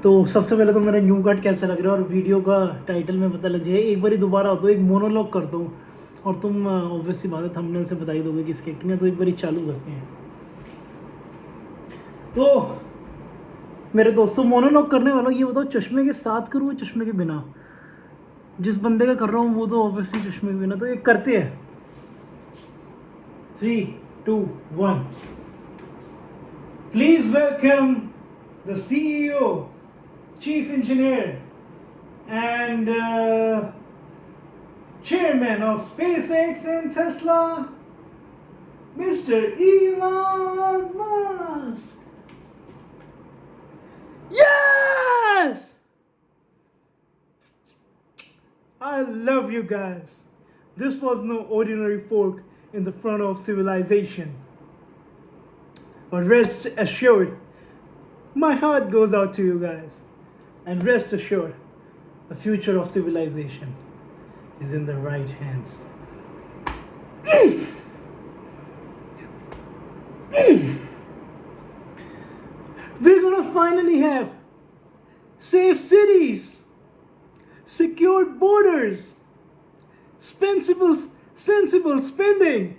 तो सबसे पहले तो मेरा न्यू कट कैसा लग रहा है और वीडियो का टाइटल में पता लग जाए। एक बार ही दोबारा हो तो एक मोनोलॉग करता हूँ और तुम ऑब्वियसली बात है थंबनेल से बता ही दोगे किसकी एक्टिंग है, तो एक बार ही चालू करते हैं। तो मेरे दोस्तों मोनोलॉग करने वाला ये बताओ, चश्मे के साथ करूँ या चश्मे के बिना? जिस बंदे का कर रहा हूँ वो तो ऑब्वियसली चश्मे के बिना, तो एक करते हैं। 3, 2, 1। Please welcome the CEO, Chief Engineer and Chairman of SpaceX and Tesla, Mr. Elon Musk. Yes! I love you guys. This was no ordinary fork in the front of civilization. But rest assured, my heart goes out to you guys. And rest assured, the future of civilization is in the right hands. We're gonna finally have safe cities, secured borders, sensible spending,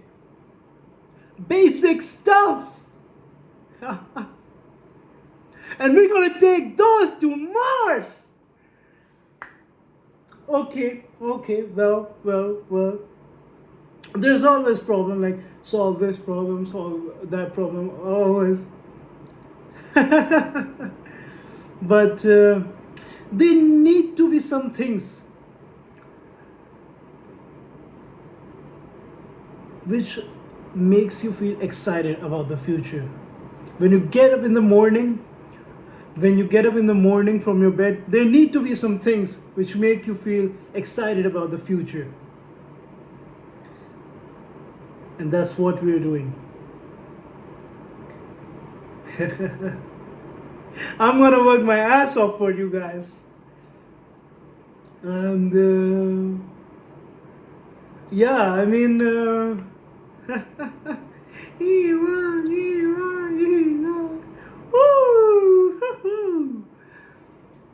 basic stuff. And we're gonna take those to Mars. Okay, well. There's always problem, like solve this problem, solve that problem, always. But there need to be some things which makes you feel excited about the future. When you get up in the morning, from your bed, there need to be some things which make you feel excited about the future. And that's what we're doing. I'm gonna work my ass off for you guys. And yeah, I mean, Woo!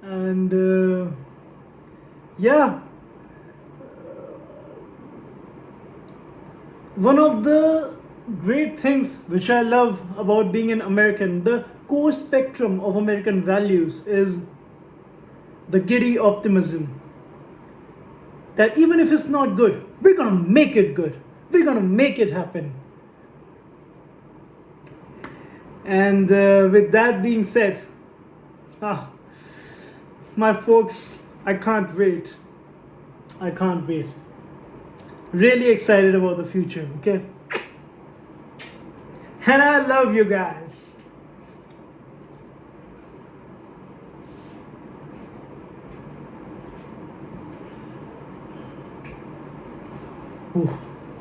And yeah, one of the great things which I love about being an American, the core spectrum of American values, is the giddy optimism. That even if it's not good, we're gonna make it good. We're gonna make it happen. And with that being said, my folks, I can't wait. Really excited about the future, okay? And I love you guys.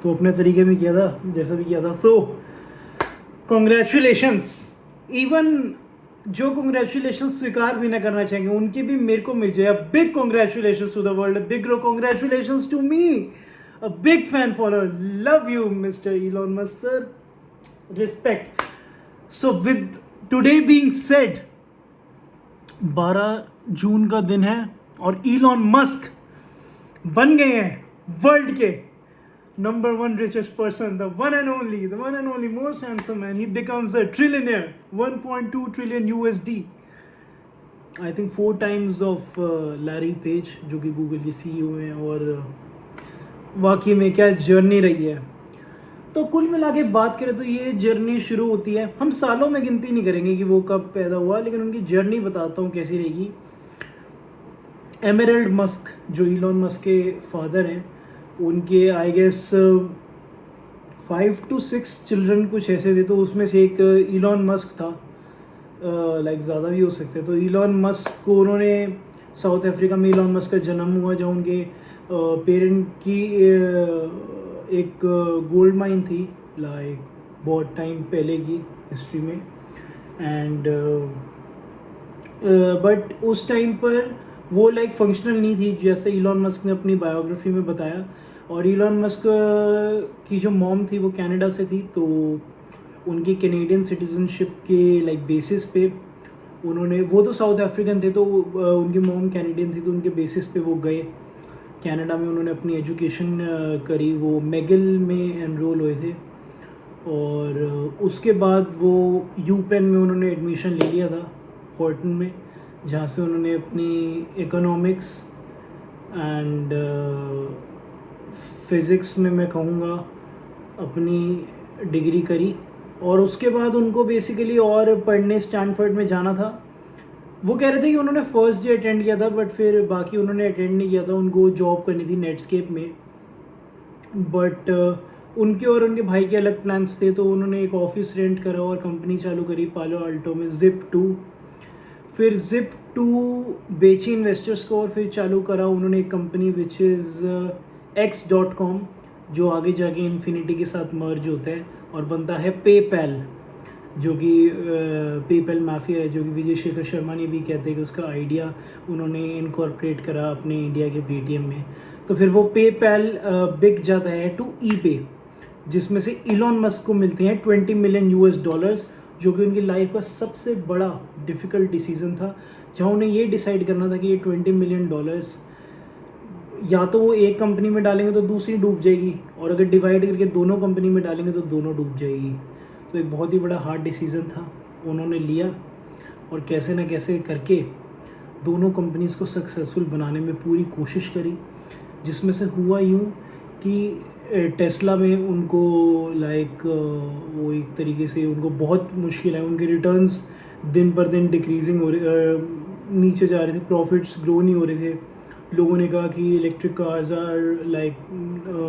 तो अपने तरीके में किया था, जैसा भी किया था. सो कॉन्ग्रेचुलेशंस. इवन जो कॉन्ग्रेचुलेशंस स्वीकार भी ना करना चाहेंगे उनकी भी मेरे को मिल जाए. Big congratulations to the world, big congratulations to me, a big fan follower. Love you, Mr. Elon Musk, sir. Respect. So with today being said, 12 जून का दिन है और Elon Musk बन गए हैं वर्ल्ड के number 1 richest person, the one and only most handsome man. He becomes a trillionaire, 1.2 trillion USD. I think 4 times of Larry Page, जो कि गूगल के CEO हैं. और वाकई में क्या जर्नी रही है. तो कुल मिला के बात करें तो ये जर्नी शुरू होती है, हम सालों में गिनती नहीं करेंगे कि वो कब पैदा हुआ, लेकिन उनकी जर्नी बताता हूँ कैसी रहेगी. एमरल्ड मस्क जो इलॉन मस्क के फादर हैं, उनके आई गेस 5 to 6 चिल्ड्रन कुछ ऐसे थे. तो उसमें से एक इलॉन मस्क था, लाइक ज़्यादा भी हो सकते. तो इलॉन मस्क को उन्होंने साउथ अफ्रीका में इलॉन मस्क का जन्म हुआ, जहाँ उनके पेरेंट की एक गोल्ड माइन थी, लाइक बहुत टाइम पहले की हिस्ट्री में. एंड बट उस टाइम पर वो लाइक फंक्शनल नहीं थी, जैसे इलॉन मस्क ने अपनी बायोग्राफी में बताया. और इलॉन मस्क की जो मॉम थी वो कनाडा से थी, तो उनकी कैनेडियन सिटीजनशिप के लाइक बेसिस पे उन्होंने, वो तो साउथ अफ्रीकन थे तो उनकी मॉम कैनेडियन थी, तो उनके बेसिस पे वो गए कनाडा में, उन्होंने अपनी एजुकेशन करी, वो मैगिल में एनरोल हुए थे और उसके बाद वो यू पेन में उन्होंने एडमिशन ले लिया था हॉर्टन में, जहाँ से उन्होंने अपनी इकोनॉमिक्स एंड फिज़िक्स में मैं कहूँगा अपनी डिग्री करी। और उसके बाद उनको बेसिकली और पढ़ने स्टैनफोर्ड में जाना था। वो कह रहे थे कि उन्होंने फर्स्ट डे अटेंड किया था बट फिर बाकी उन्होंने अटेंड नहीं किया था, उनको जॉब करनी थी नेटस्केप में। बट उनके और उनके भाई के अलग प्लान्स थे, तो उन्होंने एक ऑफिस रेंट करा और कंपनी चालू करी पालो अल्टो में, Zip2। फिर Zip2 बेची इन्वेस्टर्स को और फिर चालू करा उन्होंने एक कंपनी विच इज़ X.com, जो आगे जाके इन्फिनिटी के साथ मर्ज होता है और बनता है पेपैल, जो कि पेपैल माफिया है, जो कि विजय शेखर शर्मा ने भी कहते हैं कि उसका आइडिया उन्होंने इनकॉर्पोरेट करा अपने इंडिया के पेटीएम में। तो फिर वो पेपैल बिक जाता है टू ईबे, जिसमें से इलॉन मस्क को मिलते हैं $20 मिलियन, जो कि उनकी लाइफ का सबसे बड़ा डिफ़िकल्ट डिसीज़न था, जहाँ उन्हें ये डिसाइड करना था कि ये $20 मिलियन या तो वो एक कंपनी में डालेंगे तो दूसरी डूब जाएगी, और अगर डिवाइड करके दोनों कंपनी में डालेंगे तो दोनों डूब जाएगी। तो एक बहुत ही बड़ा हार्ड डिसीज़न था, उन्होंने लिया और कैसे ना कैसे करके दोनों कंपनीज़ को सक्सेसफुल बनाने में पूरी कोशिश करी, जिसमें से हुआ यूँ कि टेस्ला में उनको वो एक तरीके से उनको बहुत मुश्किल है, उनके रिटर्न्स दिन पर दिन डिक्रीजिंग हो रहे, नीचे जा रहे थे, प्रॉफिट्स ग्रो नहीं हो रहे थे। लोगों ने कहा कि electric cars are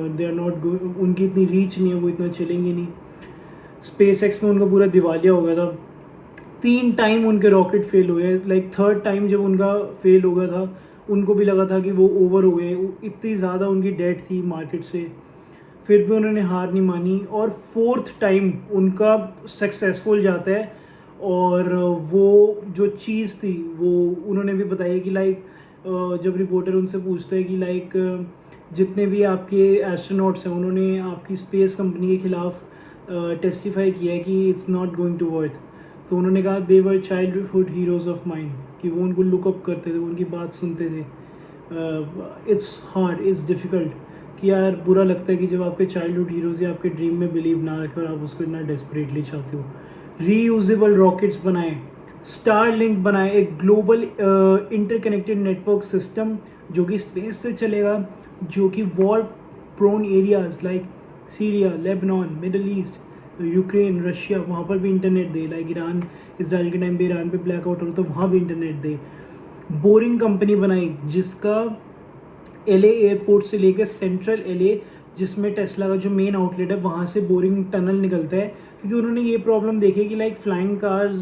they are not उनकी इतनी रीच नहीं है, वो इतना चलेंगी नहीं। स्पेस एक्स में उनका पूरा दिवालिया हो गया था, 3 टाइम उनके रॉकेट फेल हुए, थर्ड टाइम जब उनका फेल हो गया था उनको भी लगा था कि वो ओवर हो गए, इतनी ज़्यादा उनकी डेट थी मार्केट से, फिर भी उन्होंने हार नहीं मानी और फोर्थ टाइम उनका सक्सेसफुल जाता है। और वो जो चीज़ थी वो उन्होंने भी बताई कि जब रिपोर्टर उनसे पूछता है कि जितने भी आपके एस्ट्रोनॉट्स हैं उन्होंने आपकी स्पेस कंपनी के ख़िलाफ़ टेस्टिफाई किया है कि it's not going to worth, तो उन्होंने कहा they were childhood heroes of mind, कि वो उनको लुकअप करते थे, उनकी बात सुनते थे। इट्स हार्ड, इट्स डिफ़िकल्ट कि यार बुरा लगता है कि जब आपके चाइल्डहुड हीरोज़ या आपके ड्रीम में बिलीव ना रखें और आप उसको इतना डेस्परेटली चाहते हो। रीयूजेबल रॉकेट्स बनाए, स्टारलिंक बनाए, एक ग्लोबल इंटरकनेक्टेड नेटवर्क सिस्टम जो कि स्पेस से चलेगा, जो कि war prone areas like Syria, Lebanon, Middle East, Ukraine, Russia, वहाँ पर भी इंटरनेट दे, ईरान, इसराइल के टाइम पे ईरान पे ब्लैकआउट हो तो वहाँ भी इंटरनेट दे। बोरिंग कंपनी बनाई जिसका LA एयरपोर्ट से लेकर सेंट्रल LA, जिसमें टेस्ला का जो मेन आउटलेट है वहाँ से बोरिंग टनल निकलता है, क्योंकि उन्होंने ये प्रॉब्लम देखी कि फ्लाइंग कार्स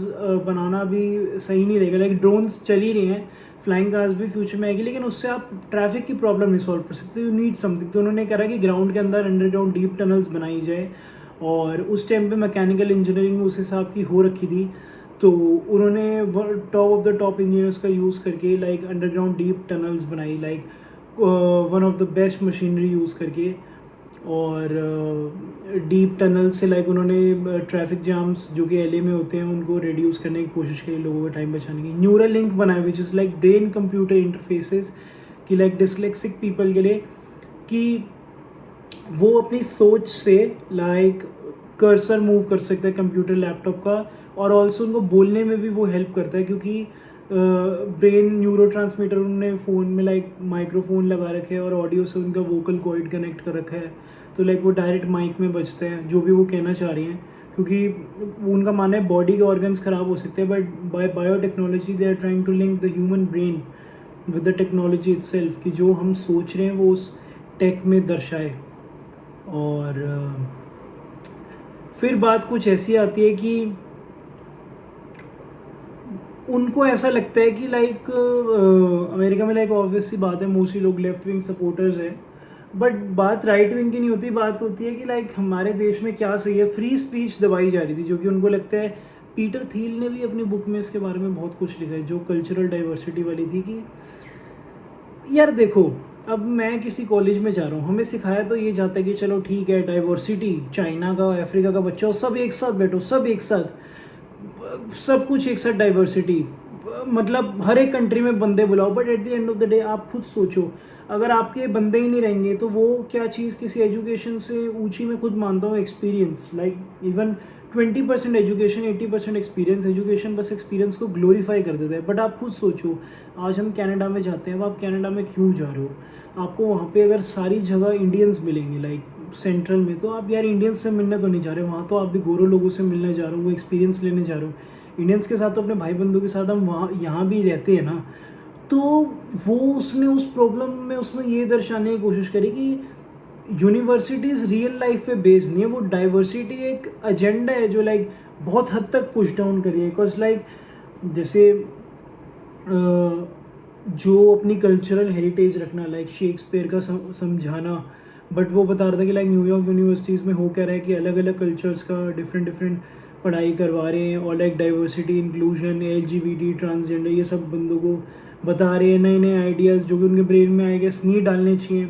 बनाना भी सही नहीं रहेगा। ड्रोन्स चल ही रहे हैं, फ्लाइंग कार्स भी फ्यूचर में आएगी, लेकिन उससे आप ट्रैफिक की प्रॉब्लम नहीं सॉल्व कर सकते, यू नीड समथिंग। तो उन्होंने कहा कि ग्राउंड के अंदर अंडरग्राउंड डीप टनल्स बनाई जाए, और उस टाइम पे मैकेनिकल इंजीनियरिंग उस हिसाब की हो रखी थी, तो उन्होंने top of the top engineers का यूज़ करके अंडरग्राउंड डीप टनल्स बनाई, one of the best machinery use करके। और डीप टनल से उन्होंने ट्रैफिक जाम्स जो कि LA में होते हैं उनको रिड्यूस करने की कोशिश करी, लोगों का टाइम बचाने की। न्यूरल लिंक बनाए which is brain computer interfaces कि डिसलेक्सिक पीपल के लिए, कि वो अपनी सोच से कर्सर मूव कर सकता है कंप्यूटर लैपटॉप का, और ऑल्सो उनको बोलने में भी वो हेल्प करता है, क्योंकि ब्रेन न्यूरोट्रांसमीटर उन्होंने फ़ोन में माइक्रोफोन लगा रखे हैं और ऑडियो से उनका वोकल कॉर्ड कनेक्ट कर रखा है, तो वो डायरेक्ट माइक में बजते हैं जो भी वो कहना चाह रही हैं, क्योंकि उनका मानना है बॉडी के ऑर्गन्स ख़राब हो सकते हैं, but by biotechnology they are trying to link the human brain with the technology itself, कि जो हम सोच रहे हैं वो उस टेक में दर्शाए। और फिर बात कुछ ऐसी आती है कि उनको ऐसा लगता है कि अमेरिका में ऑब्वियस सी बात है मोस्टली लोग लेफ्ट विंग सपोर्टर्स हैं, बट बात राइट विंग की नहीं होती, बात होती है कि हमारे देश में क्या सही है। फ्री स्पीच दबाई जा रही थी, जो कि उनको लगता है, पीटर थील ने भी अपनी बुक में इसके बारे में बहुत कुछ लिखा है, जो कल्चरल डाइवर्सिटी वाली थी, कि यार देखो अब मैं किसी कॉलेज में जा रहा हूँ, हमें सिखाया तो ये जाता है कि चलो ठीक है डाइवर्सिटी, चाइना का, अफ्रीका का बच्चा हो, सब एक साथ बैठो, सब एक साथ। सब कुछ एक साथ डाइवर्सिटी, मतलब हर एक कंट्री में बंदे बुलाओ, but at the end of the day आप खुद सोचो, अगर आपके बंदे ही नहीं रहेंगे तो वो क्या चीज़ किसी एजुकेशन से ऊंची, मैं खुद मानता हूँ experience, like even 20% education 80% experience. Education बस एक्सपीरियंस को ग्लोरीफाई कर देता है, बट आप खुद सोचो, आज हम कनाडा में जाते हैं, अब आप कनाडा में क्यों जा रहे हो? आपको वहाँ पे अगर सारी जगह इंडियंस मिलेंगे, लाइक सेंट्रल में, तो आप यार इंडियंस से मिलने तो नहीं जा रहे हो, वहाँ तो आप भी गोरो लोगों से मिलने जा रहे हो, वो एक्सपीरियंस लेने जा रहे हो। इंडियंस के साथ तो अपने भाई बंधु के साथ हम वहाँ यहाँ भी रहते हैं ना। तो वो उसने उस प्रॉब्लम में उसमें ये दर्शाने की कोशिश करी कि यूनिवर्सिटीज़ रियल लाइफ पे बेस्ड नहीं है, वो डाइवर्सिटी एक एजेंडा है जो लाइक बहुत हद तक पुश डाउन करी है। बिकॉज लाइक जैसे जो अपनी कल्चरल हेरिटेज रखना, लाइक शेक्सपियर का समझाना, बट वो बता रहा था कि लाइक न्यूयॉर्क यूनिवर्सिटीज़ में हो क्या रहा है कि अलग अलग कल्चर्स का डिफरेंट पढ़ाई करवा रहे हैं, और like diversity, inclusion, LGBT, transgender, ये सब बंदों को बता रहे हैं नए नए आइडियाज़ जो कि उनके ब्रेन में आएगा, नहीं डालने चाहिए।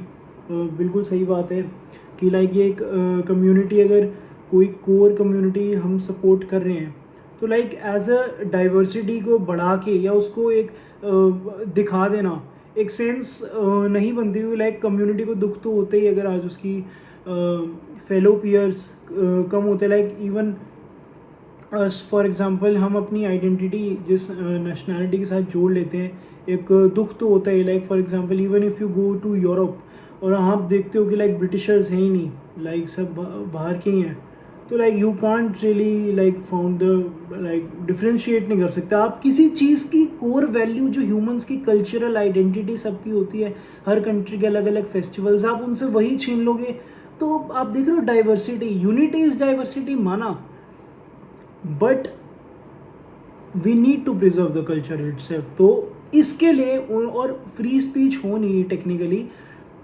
बिल्कुल सही बात है कि लाइक ये एक कम्युनिटी, अगर कोई कोर कम्युनिटी हम सपोर्ट कर रहे हैं तो लाइक एज अ डाइवर्सिटी को बढ़ा के या उसको एक दिखा देना, एक सेंस नहीं बनती हुई। लाइक कम्युनिटी को दुख तो होते ही अगर आज उसकी फेलो पीयर्स कम होते, लाइक इवन फॉर एग्जांपल हम अपनी आइडेंटिटी जिस नेशनैलिटी के साथ जोड़ लेते हैं, एक दुख तो होता है। Like for example even if you go to Europe और आप देखते हो कि लाइक ब्रिटिशर्स हैं ही नहीं, लाइक सब बाहर के ही हैं, तो like you can't really like found the like differentiate नहीं कर सकते आप किसी चीज़ की कोर वैल्यू जो ह्यूमंस की कल्चरल आइडेंटिटी सबकी होती है, हर कंट्री के अलग अलग फेस्टिवल्स, आप उनसे वही छीन लोगे तो आप देख रहे हो डाइवर्सिटी, यूनिटी इज़ डाइवर्सिटी माना, but we need to preserve the culture itself. तो इसके लिए और फ्री स्पीच हो नहीं रही टेक्निकली,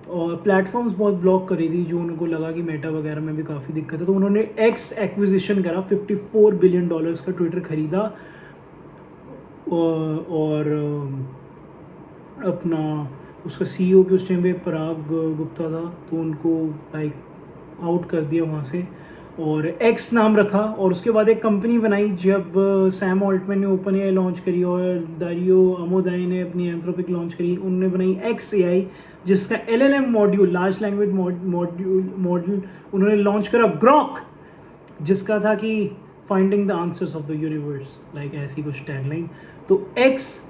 और प्लेटफॉर्म्स बहुत ब्लॉक करी थी, जो उनको लगा कि मेटा वगैरह में भी काफ़ी दिक्कत है, तो उन्होंने एक्स एक्विजिशन करा, $54 बिलियन का ट्विटर खरीदा, और अपना उसका CEO भी उस टाइम पे पराग गुप्ता था, तो उनको लाइक आउट कर दिया वहाँ से और एक्स नाम रखा। और उसके बाद एक कंपनी बनाई जब सैम ऑल्टमैन ने OpenAI लॉन्च करी और दारियो अमोदाई ने अपनी एंथ्रोपिक लॉन्च करी, उन्होंने बनाई XAI, जिसका LLM module, large language module उन्होंने लॉन्च करा ग्रॉक, जिसका था कि finding the answers of the universe, like ऐसी कुछ टैगलाइन। तो एक्स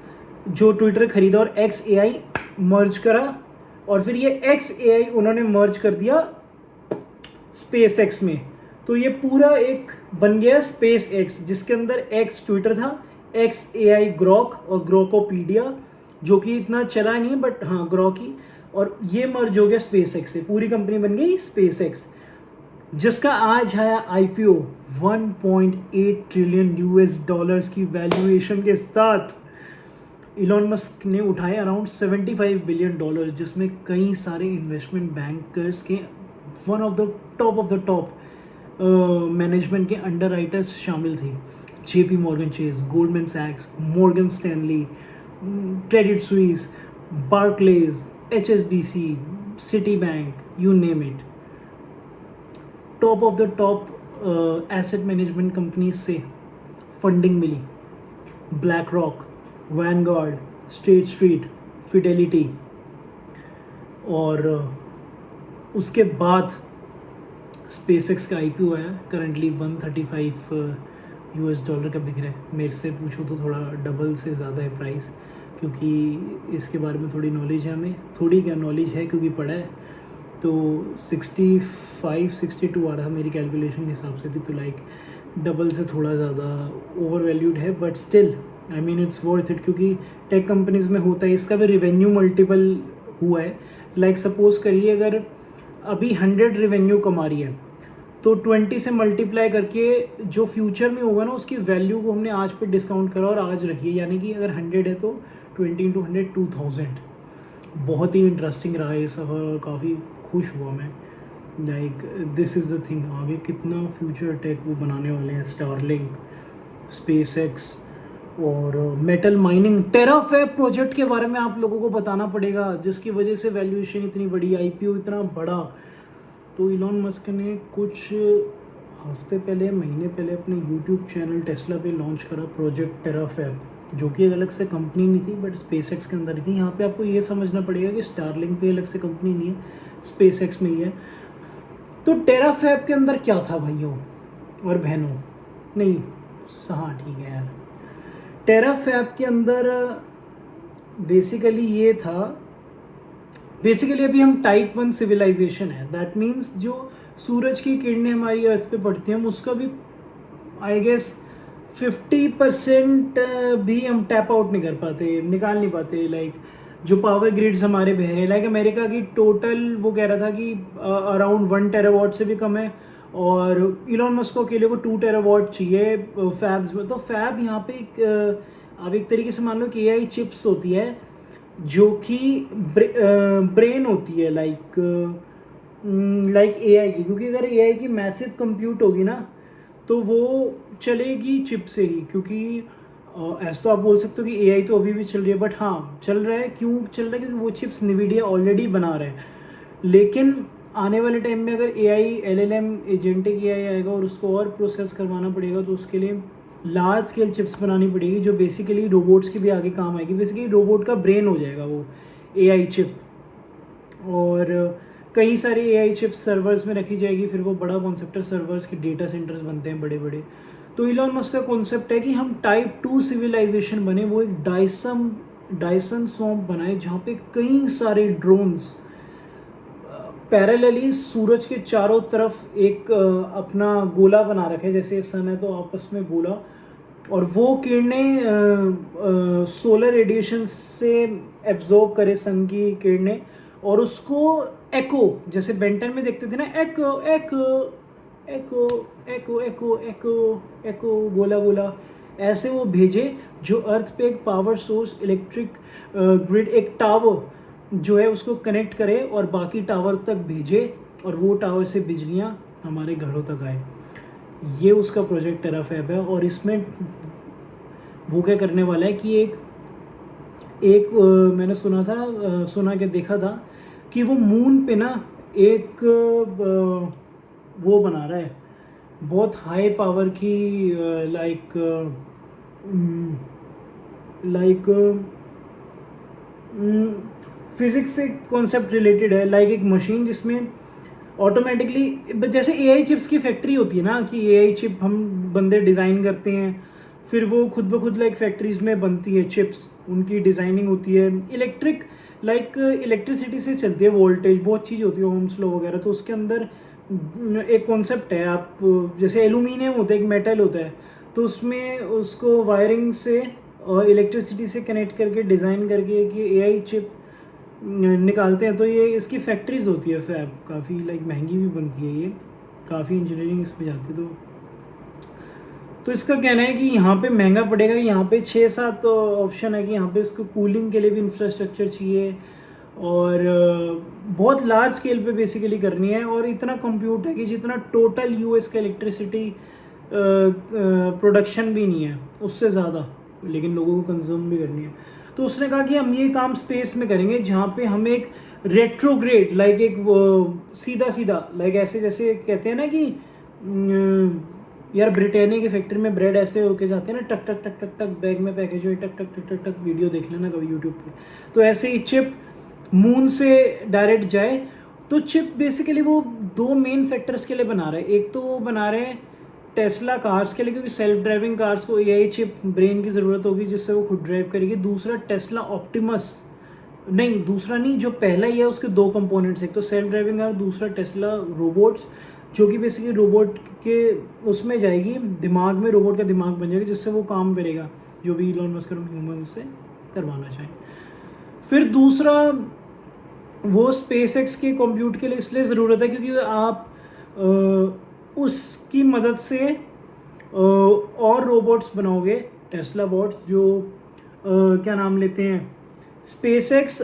जो ट्विटर खरीदा और XAI मर्ज करा, और फिर ये XAI उन्होंने मर्ज कर दिया SpaceX में, तो ये पूरा एक बन गया SpaceX, जिसके अंदर X ट्विटर था, XAI ग्रॉक और ग्रोकोपीडिया, जो कि इतना चला नहीं है बट हाँ ग्रॉक ही, और ये मर्ज हो गया SpaceX से, पूरी कंपनी बन गई SpaceX, जिसका आज आया IPO $1.8 ट्रिलियन की वैल्यूएशन के साथ। इलॉन मस्क ने उठाए अराउंड $75 बिलियन, जिसमें कई सारे इन्वेस्टमेंट बैंकर्स के one of the top management के अंडर राइटर्स शामिल थे। JP मॉर्गन चेज, गोल्डमैन सैक्स, Morgan Stanley, Credit Suisse, Barclays, HSBC, Citibank, you name it, top of the top asset management companies से funding मिली। BlackRock, Vanguard, State Street, Fidelity, और उसके बाद SpaceX का IPO आया, currently $135 का बिक रहा है। मेरे से पूछो तो थोड़ा डबल से ज़्यादा है प्राइस, क्योंकि इसके बारे में थोड़ी नॉलेज है, हमें थोड़ी क्या नॉलेज है क्योंकि पढ़ा है। तो 65-62 आ रहा था मेरी कैलकुलेशन के हिसाब से भी, तो लाइक डबल से थोड़ा ज़्यादा ओवर वैल्यूड है, but still I mean it's worth it, क्योंकि टेक कंपनीज़ में होता है, इसका भी रेवेन्यू मल्टीपल हुआ है। लाइक सपोज करिए अगर अभी 100 रेवेन्यू कमा रही है, तो 20 से मल्टीप्लाई करके जो फ्यूचर में होगा ना, उसकी वैल्यू को हमने आज पे डिस्काउंट करा और आज रखिए, यानी कि अगर 100 है तो 20 × 100 2000। बहुत ही इंटरेस्टिंग रहा ये सफ़र और काफ़ी खुश हुआ मैं। Like this is the thing, आगे कितना फ्यूचर टेक वो बनाने वाले हैं, स्टारलिंक, SpaceX और मेटल माइनिंग। टेराफैब प्रोजेक्ट के बारे में आप लोगों को बताना पड़ेगा, जिसकी वजह से वैल्यूएशन इतनी बड़ी, IPO इतना बड़ा। तो इलॉन मस्क ने कुछ हफ्ते पहले महीने पहले अपने यूट्यूब चैनल टेस्ला पे लॉन्च करा प्रोजेक्ट टेराफैब, जो कि एक अलग से कंपनी नहीं थी बट स्पेसएक्स के अंदर थी। यहाँ पे आपको ये समझना पड़ेगा कि स्टारलिंक पे अलग से कंपनी नहीं है, स्पेसएक्स में ही है। तो टेराफैब के अंदर क्या था भाइयों और बहनों, नहीं हाँ ठीक है यार, टेराफैब के अंदर बेसिकली ये था, बेसिकली अभी हम टाइप 1 सिविलाइजेशन है। दैट मीन्स जो सूरज की किरणें हमारी अर्थ पे पड़ती हैं, हम उसका भी आई गेस 50% भी हम टैप आउट नहीं कर पाते, निकाल नहीं पाते। लाइक जो पावर ग्रिड्स हमारे बह रहे हैं, लाइक अमेरिका की टोटल वो कह रहा था कि अराउंड 1 टेरावाट से भी कम है, और इलॉन मस्क को अकेले को 2 टेरावाट चाहिए फैब्स में। तो फैब यहाँ पे अब एक तरीके से मान लो कि AI चिप्स होती है जो कि ब्रेन होती है, लाइक AI की, क्योंकि अगर AI की मैसिव कंप्यूट होगी ना तो वो चलेगी चिप से ही। क्योंकि ऐसा तो आप बोल सकते हो कि AI तो अभी भी चल रही है, बट हाँ चल रहा है। क्यों चल रहा है? क्योंकि वो चिप्स NVIDIA ऑलरेडी बना रहे हैं। लेकिन आने वाले टाइम में अगर AI LLM एजेंटिक AI आएगा और उसको और प्रोसेस करवाना पड़ेगा, तो उसके लिए लार्ज स्केल चिप्स बनानी पड़ेगी, जो बेसिकली रोबोट्स के भी आगे काम आएगी। बेसिकली रोबोट का ब्रेन हो जाएगा वो AI चिप। और कई सारे AI चिप्स सर्वर्स में रखी जाएगी, फिर वो बड़ा कॉन्सेप्ट है, सर्वर्स के डेटा सेंटर्स बनते हैं बड़े बड़े। तो इलॉन मस्क का कॉन्सेप्ट है कि हम टाइप 2 सिविलाइजेशन बने, वो एक डायसन स्वैम्प बनाए जहाँ पे कई सारे ड्रोन्स पैरेलली सूरज के चारों तरफ एक अपना गोला बना रखे, जैसे सन है तो आपस में गोला, और वो किरणें सोलर रेडिएशन से एब्जॉर्ब करे सन की किरणें, और उसको एको, जैसे बेंटन में देखते थे ना, एको एको एको एको एको एको एको गोला गोला, ऐसे वो भेजे, जो अर्थ पे एक पावर सोर्स, इलेक्ट्रिक ग्रिड, एक टावर जो है उसको कनेक्ट करे और बाकी टावर तक भेजे, और वो टावर से बिजलियाँ हमारे घरों तक आए। ये उसका प्रोजेक्ट टेराफैब है। और इसमें वो क्या करने वाला है कि मैंने सुना के देखा था कि वो मून पे ना एक वो बना रहा है बहुत हाई पावर की, लाइक फिजिक्स से कॉन्सेप्ट रिलेटेड है, लाइक एक मशीन जिसमें ऑटोमेटिकली, जैसे AI चिप्स की फैक्ट्री होती है ना, कि AI चिप हम बंदे डिज़ाइन करते हैं, फिर वो खुद ब खुद लाइक फैक्ट्रीज़ में बनती है चिप्स, उनकी डिज़ाइनिंग होती है, इलेक्ट्रिसिटी से चलती है, वोल्टेज बहुत चीज़ होती है, ओम्स लॉ वगैरह। तो उसके अंदर एक कॉन्सेप्ट है, आप जैसे एलुमिनियम होता है, एक मेटल होता है, तो उसमें उसको वायरिंग से इलेक्ट्रिसिटी से कनेक्ट करके डिज़ाइन करके कि AI चिप निकालते हैं। तो ये इसकी फैक्ट्रीज होती है फैब, काफ़ी लाइक महंगी भी बनती है, ये काफ़ी इंजीनियरिंग इसमें जाती है। तो इसका कहना है कि यहाँ पे महंगा पड़ेगा। यहाँ पे 6-7 ऑप्शन है कि यहाँ पे इसको कूलिंग के लिए भी इंफ्रास्ट्रक्चर चाहिए, और बहुत लार्ज स्केल पे बेसिकली करनी है, और इतना कंप्यूट है कि जितना टोटल US का इलेक्ट्रिसिटी प्रोडक्शन भी नहीं है, उससे ज़्यादा, लेकिन लोगों को कंज्यूम भी करनी है। तो उसने कहा कि हम ये काम स्पेस में करेंगे, जहाँ पे हम एक रेट्रोग्रेड, लाइक एक सीधा सीधा, लाइक ऐसे जैसे कहते हैं ना कि यार ब्रिटानिया की फैक्ट्री में ब्रेड ऐसे होके जाते हैं ना, टक टक टक टक टक बैग में पैकेज हुई, टक टक टक टक टक, वीडियो देख लेना कभी यूट्यूब पे। तो ऐसे ही चिप मून से डायरेक्ट जाए। तो चिप बेसिकली वो 2 मेन फैक्टर्स के लिए बना रहे हैं। एक तो वो बना रहे हैं टेस्ला कार्स के लिए, क्योंकि सेल्फ ड्राइविंग कार्स को AI चिप ब्रेन की ज़रूरत होगी जिससे वो खुद ड्राइव करेगी। दूसरा टेस्ला ऑप्टिमस, नहीं दूसरा नहीं, जो पहला ही है उसके 2 कंपोनेंट्स, एक तो सेल्फ ड्राइविंग कार, दूसरा टेस्ला रोबोट्स, जो कि बेसिकली रोबोट के उसमें जाएगी, दिमाग में रोबोट का दिमाग बन जाएगा, जिससे वो काम करेगा जो भी इलॉन मस्क ह्यूमन उससे करवाना चाहे। फिर दूसरा, वो स्पेसएक्स के कंप्यूट के लिए इसलिए ज़रूरत है क्योंकि आप उसकी मदद से और रोबोट्स बनाओगे, टेस्ला बॉट्स, जो क्या नाम लेते हैं, स्पेसएक्स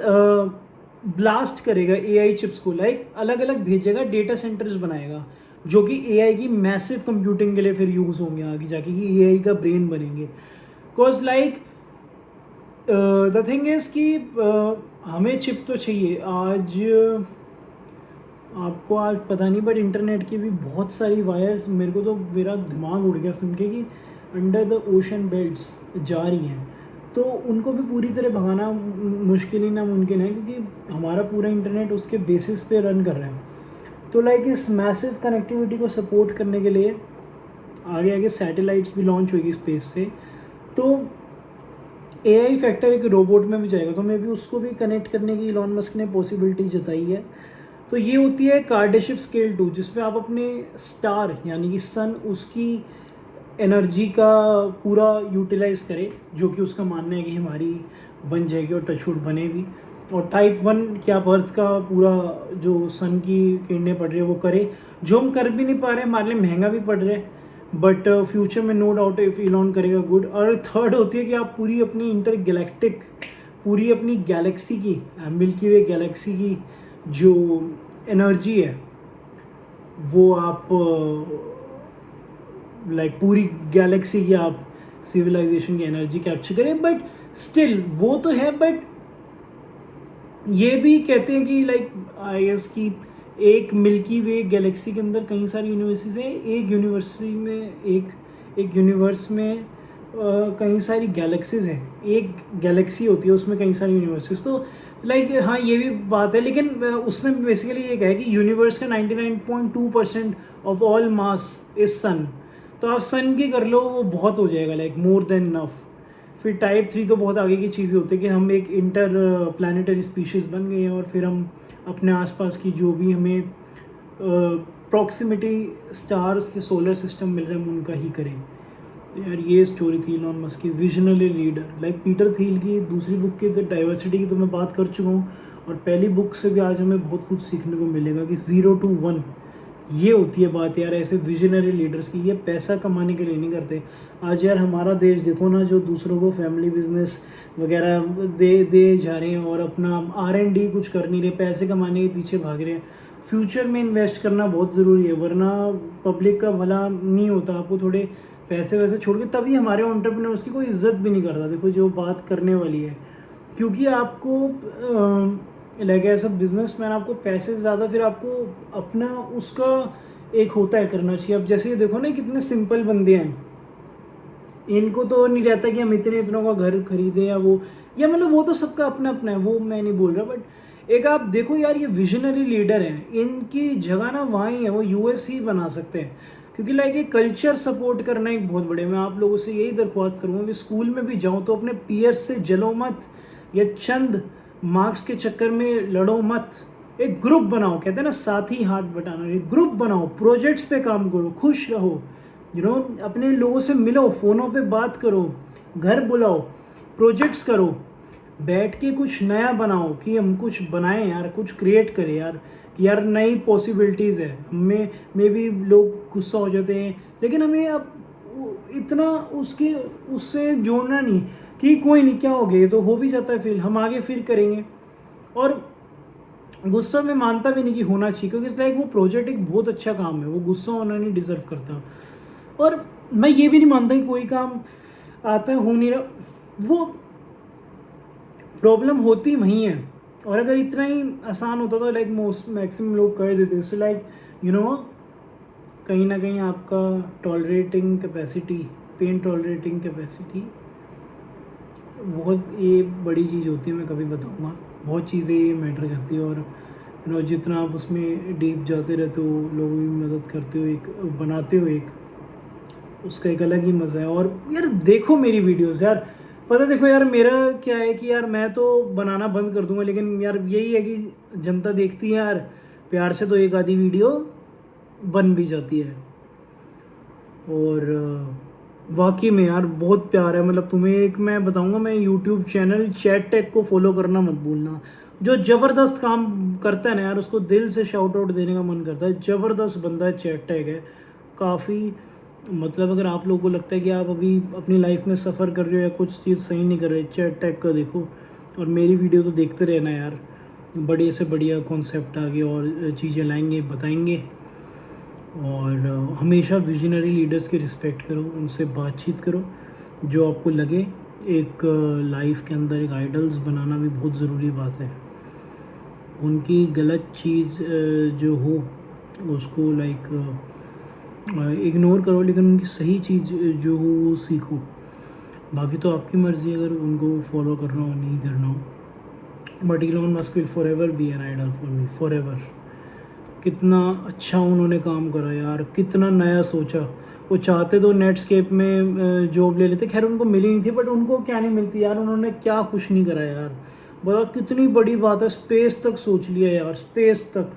ब्लास्ट करेगा AI चिप्स को, लाइक अलग अलग भेजेगा, डेटा सेंटर्स बनाएगा, जो कि AI की मैसिव कंप्यूटिंग के लिए फिर यूज़ होंगे आगे जाके, कि AI का ब्रेन बनेंगे। Because like the thing is कि हमें चिप तो चाहिए। आज आपको आज पता नहीं, बट इंटरनेट की भी बहुत सारी वायर्स, मेरे को तो मेरा दिमाग उड़ गया सुन के कि अंडर द ओशन बेल्ट्स जा रही हैं। तो उनको भी पूरी तरह भगाना मुश्किल ही नामुमकिन है, क्योंकि हमारा पूरा इंटरनेट उसके बेसिस पे रन कर रहा है। तो लाइक इस मैसिव कनेक्टिविटी को सपोर्ट करने के लिए आगे आगे सैटेलाइट्स भी लॉन्च होगी स्पेस से। तो एआई फैक्टर एक रोबोट में भी जाएगा, तो मे भी उसको भी कनेक्ट करने की इलॉन मस्क ने पॉसिबिलिटी जताई है। तो ये होती है कार्डेशिव स्केल 2, जिसमें आप अपने स्टार यानी कि सन, उसकी एनर्जी का पूरा यूटिलाइज करें, जो कि उसका मानना है कि हमारी बन जाएगी और टचवुड बने भी। और टाइप 1 कि आप अर्थ का पूरा जो सन की किरणें पड़ रही है वो करे, जो हम कर भी नहीं पा रहे, हमारे लिए महंगा भी पड़ रहा है, बट फ्यूचर में नो डाउट इफ इलॉन करेगा गुड। और थर्ड होती है कि आप पूरी अपनी इंटर गैलेक्टिक, पूरी अपनी गैलेक्सी की, मिल्की वे गैलेक्सी की जो एनर्जी है वो आप लाइक पूरी गैलेक्सी की आप सिविलाइजेशन की एनर्जी कैप्चर करें। बट स्टिल वो तो है, बट ये भी कहते हैं कि लाइक आई गेस कि एक मिल्की वे गैलेक्सी के अंदर कई सारी यूनिवर्सिटीज हैं, एक यूनिवर्सिटी में एक यूनिवर्स में कई सारी गैलेक्सीज हैं, एक गैलेक्सी होती है उसमें कई सारी यूनिवर्सिटीज। तो लाइक हाँ ये भी बात है, लेकिन उसमें बेसिकली ये है कि यूनिवर्स का 99.2% ऑफ ऑल मास इज सन। तो आप सन की कर लो वो बहुत हो जाएगा, लाइक मोर देन इनफ। फिर टाइप 3 तो बहुत आगे की चीज़ें होती है कि हम एक इंटर प्लानिटरी स्पीशीज़ बन गए हैं, और फिर हम अपने आसपास की जो भी हमें प्रॉक्सिमिटी स्टार्स या सोलर सिस्टम मिल रहे हैं हम उनका ही करें। तो यार ये स्टोरी थी इलॉन मस्क की, visionary leader. Like Peter Thiel की दूसरी बुक की डाइवर्सिटी की तो मैं बात कर चुका हूँ, और पहली बुक से भी आज हमें बहुत कुछ सीखने को मिलेगा कि 0 to 1 ये होती है बात यार ऐसे विजनरी लीडर्स की। ये पैसा कमाने के लिए नहीं करते। आज यार हमारा देश देखो ना, जो दूसरों को फैमिली बिजनेस वगैरह दे जा रहे हैं और अपना R&D कुछ कर नहीं रहे, पैसे कमाने के पीछे भाग रहे हैं। फ्यूचर में इन्वेस्ट करना बहुत ज़रूरी है, वरना पब्लिक का भला नहीं होता। आपको थोड़े पैसे वैसे छोड़ के, तभी हमारे एंटरप्रेन्योर्स की कोई इज्जत भी नहीं करता। देखो जो बात करने वाली है, क्योंकि आपको लाइक एज अ बिजनेसमैन आपको पैसे से ज़्यादा फिर आपको अपना उसका एक होता है करना चाहिए। अब जैसे ये देखो ना कितने सिंपल बंदे हैं, इनको तो नहीं रहता कि हम इतने इतनों का घर खरीदें या वो, या मतलब वो तो सबका अपना अपना है, वो मैं नहीं बोल रहा। बट एक आप देखो यार ये विजनरी लीडर हैं, इनकी जगह ना वहाँ ही है, वो यूएस ही बना सकते हैं। क्योंकि लाइक एक कल्चर सपोर्ट करना एक बहुत बड़े, मैं आप लोगों से यही दरख्वास्त करूँगा कि स्कूल में भी जाऊँ तो अपने पीयर्स से जलो मत, या चंद मार्क्स के चक्कर में लड़ो मत। एक ग्रुप बनाओ, कहते हैं ना साथी हाथ बटाना, एक ग्रुप बनाओ, प्रोजेक्ट्स पे काम करो, खुश रहो, अपने लोगों से मिलो, फ़ोनों पे बात करो, घर बुलाओ, प्रोजेक्ट्स करो, बैठ के कुछ नया बनाओ कि हम कुछ बनाएं यार, कुछ क्रिएट करें यार, कि यार नई पॉसिबिलिटीज़ है। हमें मे भी लोग गुस्सा हो जाते हैं, लेकिन हमें अब इतना उससे जोड़ना नहीं कि कोई नहीं, क्या हो गया, तो हो भी जाता है, फिर हम आगे फिर करेंगे। और गुस्सा में मानता भी नहीं कि होना चाहिए, क्योंकि लाइक वो प्रोजेक्ट एक बहुत अच्छा काम है, वो गुस्सा होना नहीं डिज़र्व करता। और मैं ये भी नहीं मानता कि कोई काम आता है हो नहीं रहा, वो प्रॉब्लम होती वहीं है। और अगर इतना ही आसान होता तो लाइक मैक्सिमम लोग कर देते। सो लाइक कहीं ना कहीं आपका tolerating capacity, pain tolerating capacity बहुत ये बड़ी चीज़ होती है, मैं कभी बताऊँगा। बहुत चीज़ें ये मैटर करती है, और जितना आप उसमें डीप जाते रहते हो, लोगों की मदद करते हो, एक बनाते हो, एक उसका एक अलग ही मज़ा है। और यार देखो मेरी वीडियोस यार, पता देखो यार मेरा क्या है कि यार मैं तो बनाना बंद कर दूंगा, लेकिन यार यही है कि जनता देखती है यार प्यार से, तो एक आधी वीडियो बन भी जाती है। और वाकई में यार बहुत प्यार है। मतलब तुम्हें एक मैं बताऊंगा, मैं यूट्यूब चैनल चैट टेक को फॉलो करना मत भूलना। जो ज़बरदस्त काम करता है ना यार, उसको दिल से शाउट आउट देने का मन करता है। ज़बरदस्त बंदा है, चैट टेक है काफ़ी। मतलब अगर आप लोगों को लगता है कि आप अभी अपनी लाइफ में सफ़र कर रहे हो या कुछ चीज़ सही नहीं कर रहे, चैट टेक का देखो, और मेरी वीडियो तो देखते रहना यार। बड़े से बढ़िया कॉन्सेप्ट आगे और चीज़ें लाएंगे, बताएंगे। और हमेशा विजनरी लीडर्स की रिस्पेक्ट करो, उनसे बातचीत करो, जो आपको लगे। एक लाइफ के अंदर एक आइडल्स बनाना भी बहुत ज़रूरी बात है। उनकी गलत चीज़ जो हो उसको लाइक इग्नोर करो, लेकिन उनकी सही चीज़ जो हो वो सीखो। बाकी तो आपकी मर्ज़ी अगर उनको फॉलो करना हो नहीं करना हो। But Elon Musk will forever be an idol for me, forever. कितना अच्छा उन्होंने काम करा यार, कितना नया सोचा। वो चाहते तो नेटस्केप में जॉब ले लेते, खैर उनको मिली नहीं थी, बट उनको क्या नहीं मिलती यार, उन्होंने क्या कुछ नहीं करा यार। बड़ा कितनी बड़ी बात है, स्पेस तक सोच लिया यार, स्पेस तक।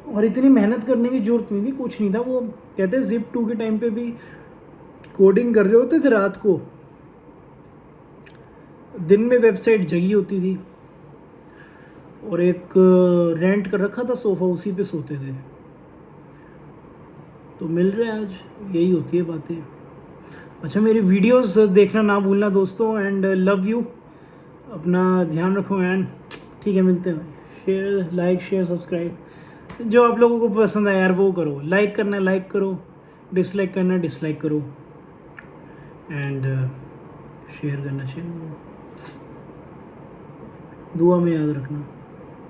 और इतनी मेहनत करने की जरूरत नहीं थी, कुछ नहीं था। वो कहते हैं जिप 2 के टाइम पे भी कोडिंग कर रहे होते थे रात को, दिन में वेबसाइट जगी होती थी, और एक रेंट कर रखा था सोफ़ा, उसी पे सोते थे। तो मिल रहे हैं आज, यही होती है बातें। अच्छा, मेरी वीडियोस देखना ना भूलना दोस्तों, एंड लव यू। अपना ध्यान रखो एंड ठीक है, मिलते हैं। शेयर, लाइक, शेयर, सब्सक्राइब, जो आप लोगों को पसंद है यार वो करो। लाइक करना लाइक करो, डिसलाइक करना डिसलाइक करो, एंड शेयर करना शेयर करो। दुआ में याद रखना।